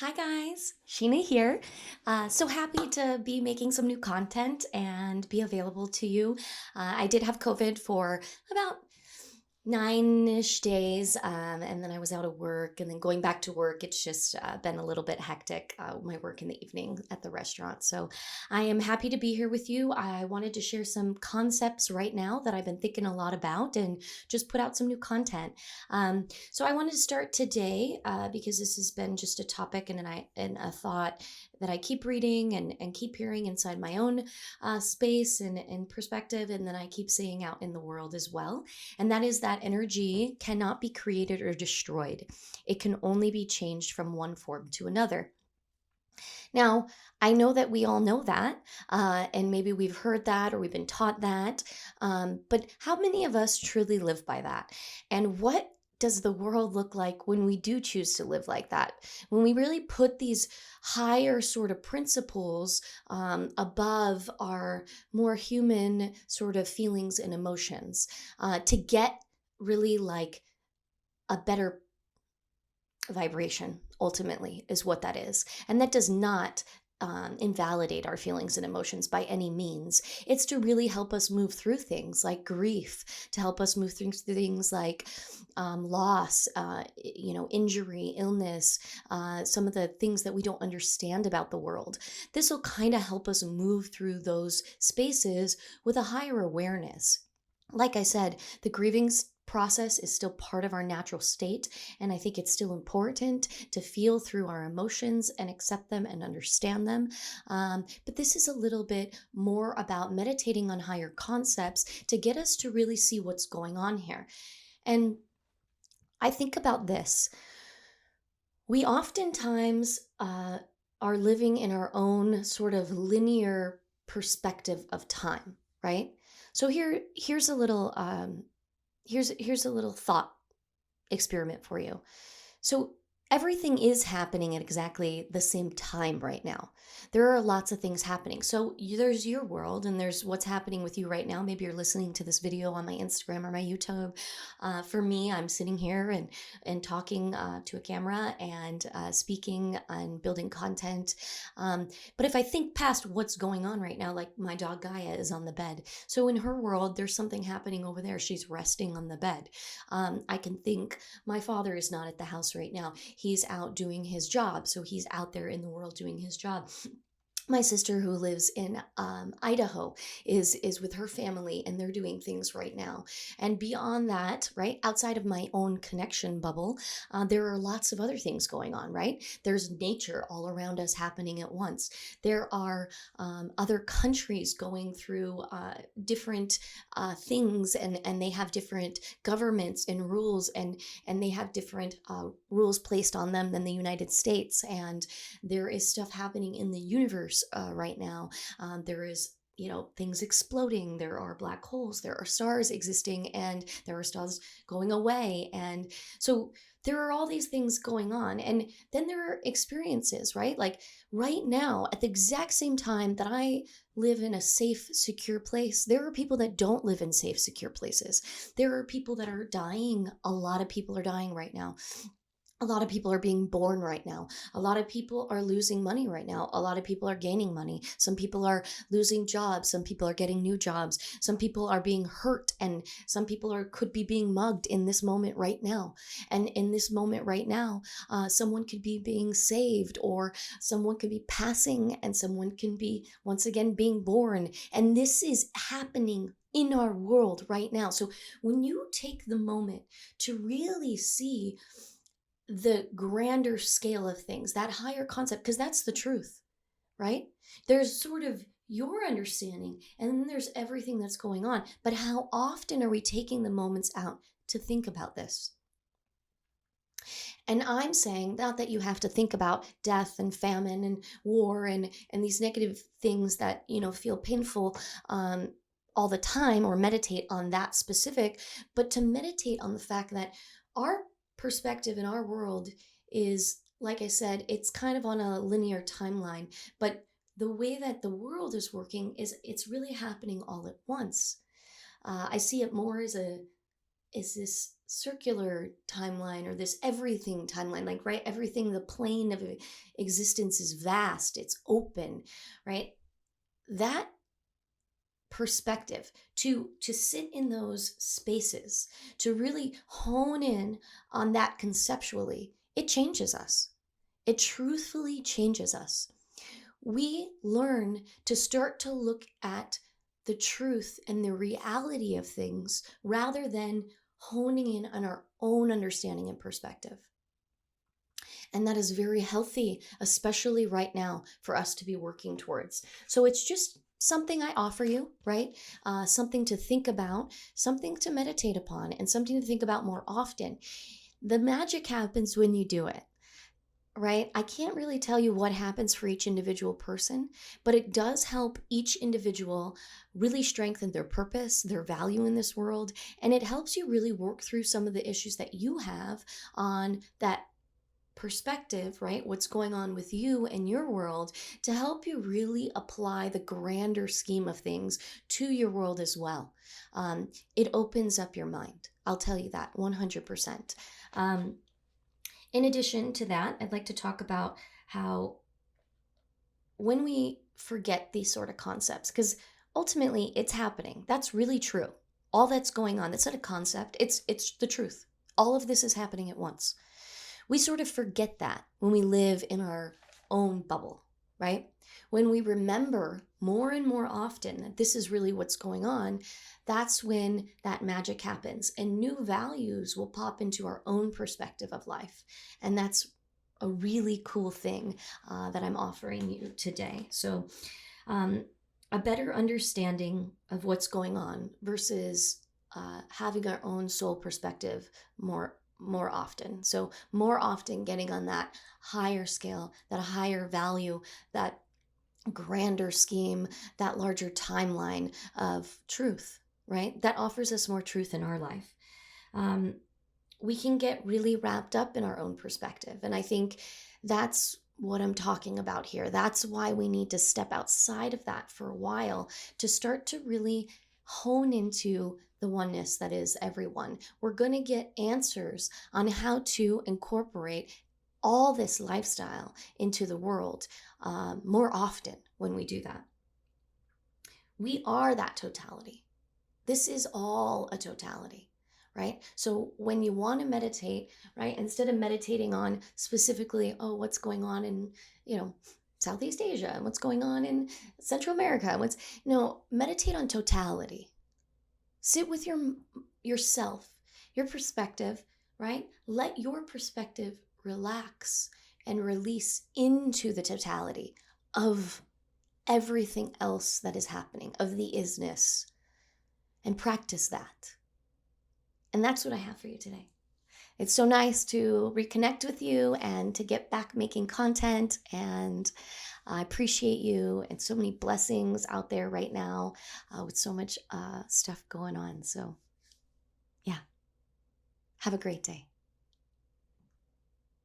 Hi guys, Sheena here. So happy to be making some new content and be available to you. I did have COVID for about 9-ish days, and then I was out of work, and then going back to work, it's just been a little bit hectic, my work in the evening at the restaurant. So I am happy to be here with you. I wanted to share some concepts right now that I've been thinking a lot about and just put out some new content. So I wanted to start today because this has been just a topic and a thought that I keep reading and keep hearing inside my own space and perspective, and then I keep seeing out in the world as well. And that is that energy cannot be created or destroyed. It can only be changed from one form to another. Now, I know that we all know that, and maybe we've heard that or we've been taught that. But how many of us truly live by that? And what does the world look like when we do choose to live like that? When we really put these higher sort of principles above our more human sort of feelings and emotions to get really like a better vibration ultimately is what that is, and that does not invalidate our feelings and emotions by any means. It's to really help us move through things like grief, to help us move through things like loss, injury, illness, some of the things that we don't understand about the world. This will kind of help us move through those spaces with a higher awareness. Like I said, the grieving process is still part of our natural state, and I think it's still important to feel through our emotions and accept them and understand them. But this is a little bit more about meditating on higher concepts to get us to really see what's going on here. And I think about this. We oftentimes are living in our own sort of linear perspective of time, right? So here's a little here's a little thought experiment for you. So everything is happening at exactly the same time right now. There are lots of things happening. So there's your world and there's what's happening with you right now. Maybe you're listening to this video on my Instagram or my YouTube. For me, I'm sitting here and talking to a camera and speaking and building content. But if I think past what's going on right now, like my dog Gaia is on the bed. So in her world, there's something happening over there. She's resting on the bed. I can think my father is not at the house right now. He's out doing his job. So he's out there in the world doing his job. My sister who lives in Idaho is with her family and they're doing things right now. And beyond that, right outside of my own connection bubble, there are lots of other things going on, right? There's nature all around us happening at once. There are other countries going through different things, and they have different governments and rules, and they have different rules placed on them than the United States. And there is stuff happening in the universe right now. There is things exploding, there are black holes, there are stars existing, and there are stars going away. And so there are all these things going on, and then there are experiences, right? Like right now at the exact same time that I live in a safe, secure place, there are people that don't live in safe, secure places. There are people that are dying. A lot of people are dying right now. A lot of people are being born right now. A lot of people are losing money right now. A lot of people are gaining money. Some people are losing jobs. Some people are getting new jobs. Some people are being hurt, and some people could be being mugged in this moment right now. And in this moment right now, someone could be being saved, or someone could be passing, and someone can be once again being born. And this is happening in our world right now. So when you take the moment to really see the grander scale of things, that higher concept, because that's the truth, right? There's sort of your understanding, and then there's everything that's going on. But how often are we taking the moments out to think about this? And I'm saying not that you have to think about death and famine and war and these negative things that feel painful all the time, or meditate on that specific, but to meditate on the fact that our perspective in our world is, like I said, it's kind of on a linear timeline, but the way that the world is working is it's really happening all at once. I see it more as this circular timeline or this everything timeline, like, right, everything, the plane of existence is vast, it's open, right? That perspective, to sit in those spaces, to really hone in on that conceptually, it changes us. It truthfully changes us. We learn to start to look at the truth and the reality of things rather than honing in on our own understanding and perspective. And that is very healthy, especially right now, for us to be working towards. So it's just something I offer you, right? Something to think about, something to meditate upon, and something to think about more often. The magic happens when you do it, right? I can't really tell you what happens for each individual person, but it does help each individual really strengthen their purpose, their value in this world, and it helps you really work through some of the issues that you have on that perspective, right? What's going on with you and your world, to help you really apply the grander scheme of things to your world as well. It opens up your mind. I'll tell you that 100%. In addition to that, I'd like to talk about how when we forget these sort of concepts, because ultimately it's happening. That's really true. All that's going on, that's not a concept. It's the truth. All of this is happening at once. We sort of forget that when we live in our own bubble, right? When we remember more and more often that this is really what's going on, that's when that magic happens and new values will pop into our own perspective of life. And that's a really cool thing that I'm offering you today. So, a better understanding of what's going on versus having our own soul perspective more often. So more often getting on that higher scale, that higher value, that grander scheme, that larger timeline of truth, right? That offers us more truth in our life. We can get really wrapped up in our own perspective. And I think that's what I'm talking about here. That's why we need to step outside of that for a while to start to really hone into the oneness that is everyone. We're going to get answers on how to incorporate all this lifestyle into the world more often when we do that. We are that totality. This is all a totality, right? So when you want to meditate, right, instead of meditating on specifically, oh, what's going on in, Southeast Asia and what's going on in Central America, meditate on totality. Sit with yourself, your perspective, right? Let your perspective relax and release into the totality of everything else that is happening, of the isness, and practice that. And that's what I have for you today. It's so nice to reconnect with you and to get back making content. And I appreciate you, and so many blessings out there right now with so much stuff going on. So, yeah, have a great day.